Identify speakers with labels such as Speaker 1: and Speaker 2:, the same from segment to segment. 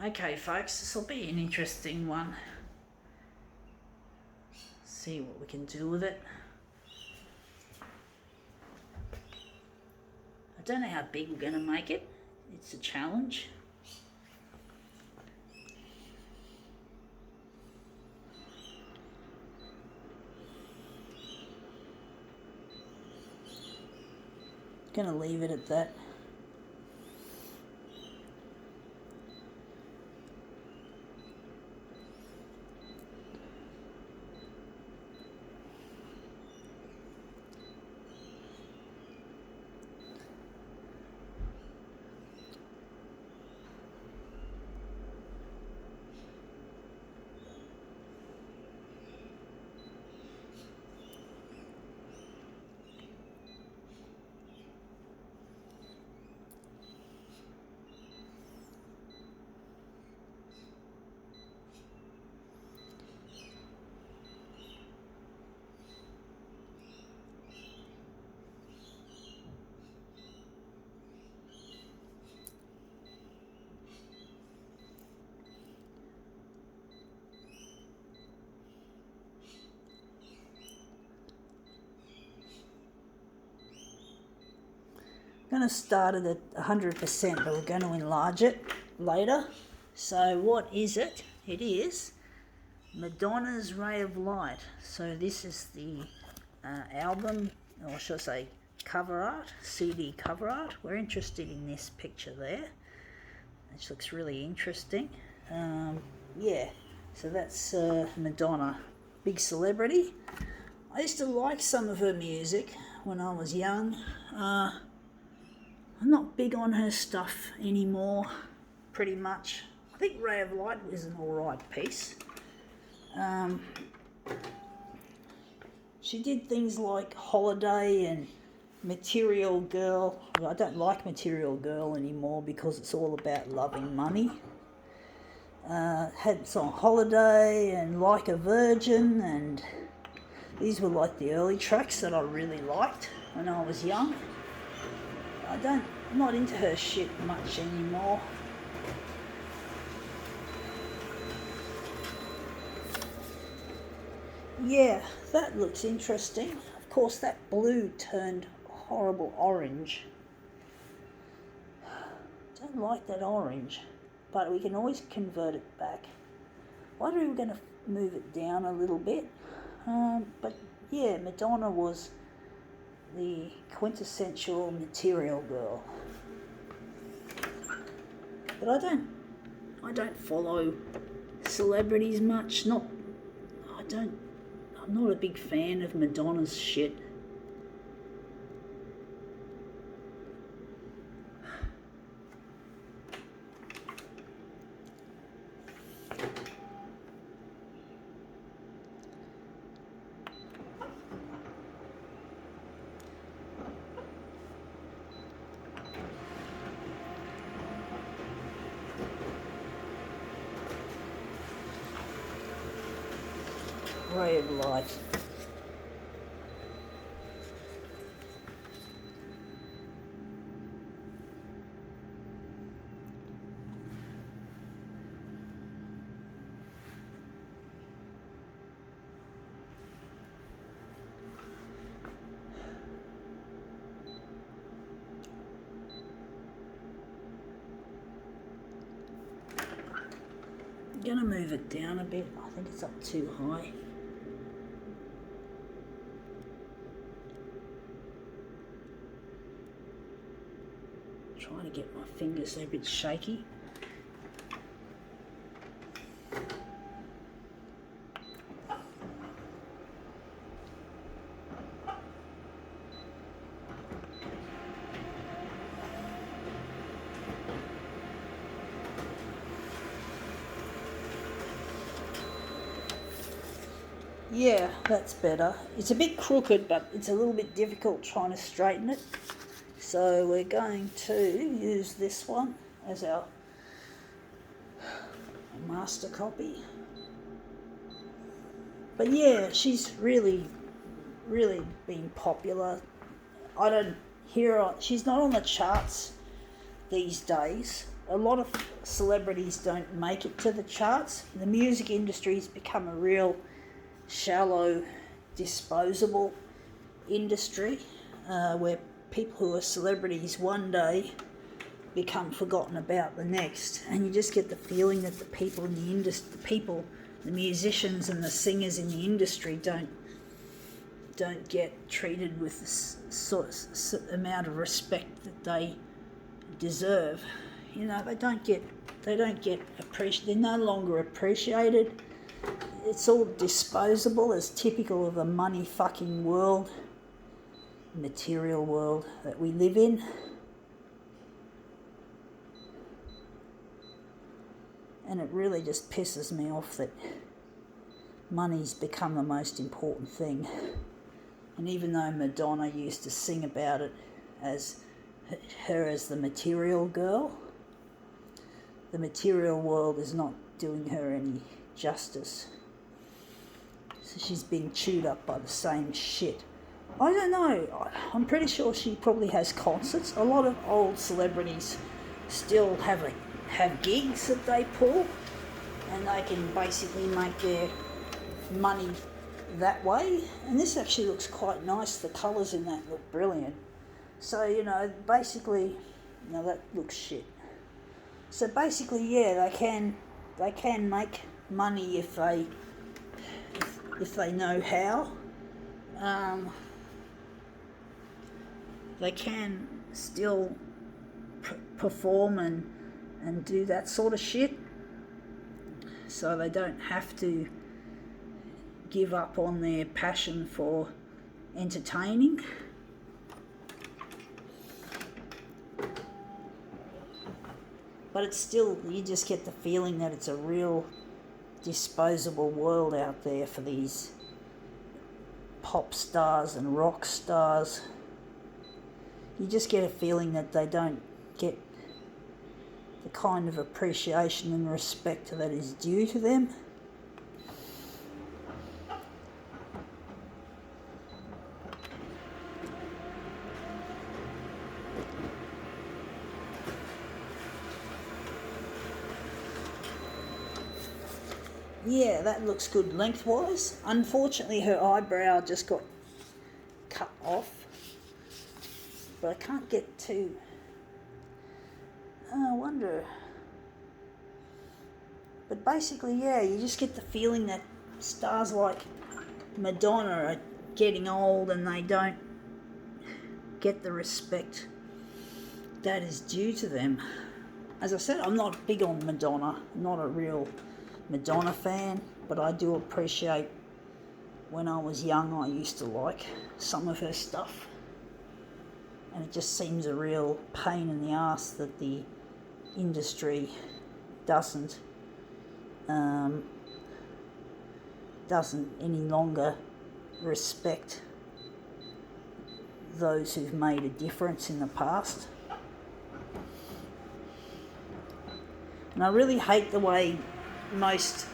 Speaker 1: Okay, folks, this will be an interesting one. See what we can do with it. I don't know how big we're going to make it. It's a challenge. Going to leave it at that. I'm going to start it at 100%, but we're going to enlarge it later. So what is it? It is Madonna's Ray of Light. So this is the album, or should I say cover art, CD cover art. We're interested in this picture there, which looks really interesting. Yeah, so that's Madonna, big celebrity. I used to like some of her music when I was young. I'm not big on her stuff anymore, pretty much. I think Ray of Light was an alright piece. She did things like Holiday and Material Girl. Well, I don't like Material Girl anymore because it's all about loving money. Had song Holiday and Like a Virgin, and these were like the early tracks that I really liked when I was young. I'm not into her shit much anymore. Yeah, that looks interesting. Of course, that blue turned horrible orange. Don't like that orange, but we can always convert it back. I wonder if we're going to move it down a little bit. But yeah, Madonna was the quintessential Material Girl. But I don't follow celebrities much. I'm not a big fan of Madonna's shit. Ray of Light. I'm going to move it down a bit. I think it's up too high. Trying to get my fingers a bit shaky. Yeah, that's better. It's a bit crooked, but it's a little bit difficult trying to straighten it. So we're going to use this one as our master copy. But yeah, she's really been popular. I don't hear her, she's not on the charts these days. a lot of celebrities don't make it to the charts. The music industry's become a real shallow, disposable industry where people who are celebrities one day become forgotten about the next, and you just get the feeling that the people in the industry, the musicians and the singers in the industry don't get treated with the sort of amount of respect that they deserve. You know, they don't get appreciated. They're no longer appreciated. It's all disposable, as typical of the money fucking world, material world that we live in. And it really just pisses me off that money's become the most important thing. And even though Madonna used to sing about it as her as the material girl, the material world is not doing her any justice. So she's being chewed up by the same shit. I don't know. I'm pretty sure she probably has concerts. A lot of old celebrities still have gigs that they pull, and they can basically make their money that way. And this actually looks quite nice. The colours in that look brilliant. So, you know, basically, no, that looks shit. So basically, yeah, they can make money if they know how. They can still perform and do that sort of shit, so they don't have to give up on their passion for entertaining. But it's still, you just get the feeling that it's a real disposable world out there for these pop stars and rock stars. You just get a feeling that they don't get the kind of appreciation and respect that is due to them. Yeah, that looks good lengthwise. Unfortunately, her eyebrow just got cut off, but I can't get to. I wonder. But basically, yeah, you just get the feeling that stars like Madonna are getting old and they don't get the respect that is due to them. As I said, I'm not big on Madonna, not a real Madonna fan, but I do appreciate, when I was young, I used to like some of her stuff. And it just seems a real pain in the ass that the industry doesn't any longer respect those who've made a difference in the past. And I really hate the way most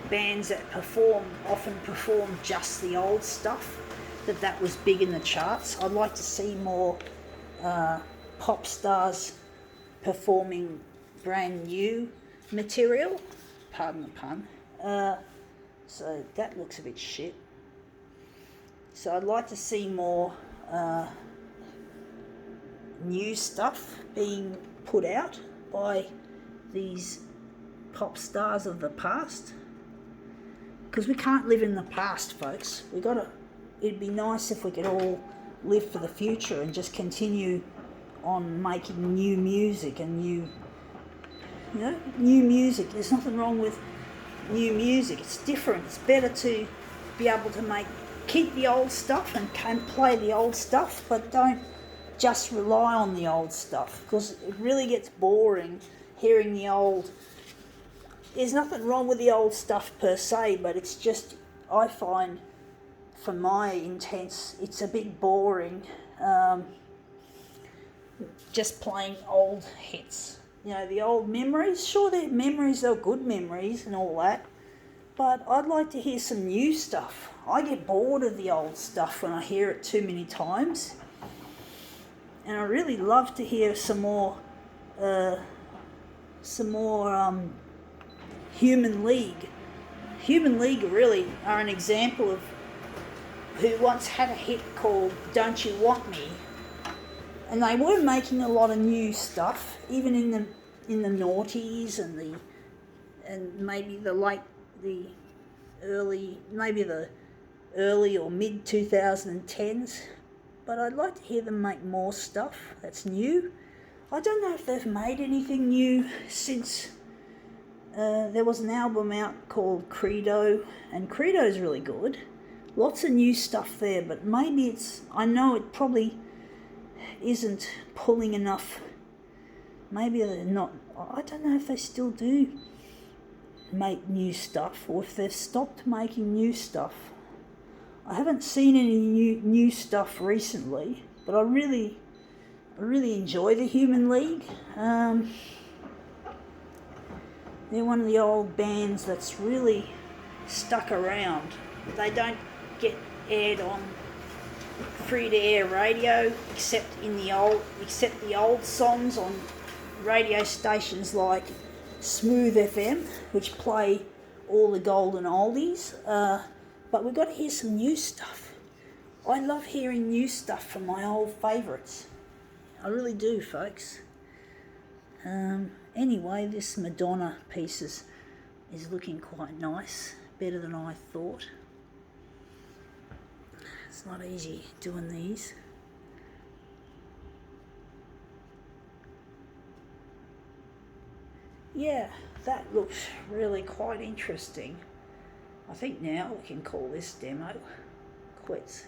Speaker 1: bands that often perform just the old stuff, that was big in the charts. I'd like to see more pop stars performing brand new material, pardon the pun. So that looks a bit shit. So I'd like to see more new stuff being put out by these pop stars of the past, because we can't live in the past, folks. It'd be nice if we could all live for the future and just continue on making new music and new music. There's nothing wrong with new music. It's different. It's better to be able to keep the old stuff and play the old stuff, but don't just rely on the old stuff, because it really gets boring hearing the old. There's nothing wrong with the old stuff per se, but it's just, I find, for my intents, it's a bit boring, just playing old hits. You know, the old memories, sure, they're memories, they're good memories and all that, but I'd like to hear some new stuff. I get bored of the old stuff when I hear it too many times, and I really love to hear some more some more Human League. Human League really are an example of who once had a hit called Don't You Want Me, and they were making a lot of new stuff, even in the noughties and maybe the early or mid 2010s. But I'd like to hear them make more stuff that's new. I don't know if they've made anything new since there was an album out called Credo, and Credo's really good. Lots of new stuff there, but maybe I know it probably isn't pulling enough. Maybe they're not. I don't know if they still do make new stuff, or if they've stopped making new stuff. I haven't seen any new stuff recently, but I really enjoy the Human League. They're one of the old bands that's really stuck around. They don't get aired on free-to-air radio except the old songs on radio stations like Smooth FM, which play all the golden oldies. But we've got to hear some new stuff. I love hearing new stuff from my old favourites. I really do, folks. Anyway, this Madonna piece is looking quite nice, better than I thought. It's not easy doing these. Yeah, that looks really quite interesting. I think now we can call this demo quits.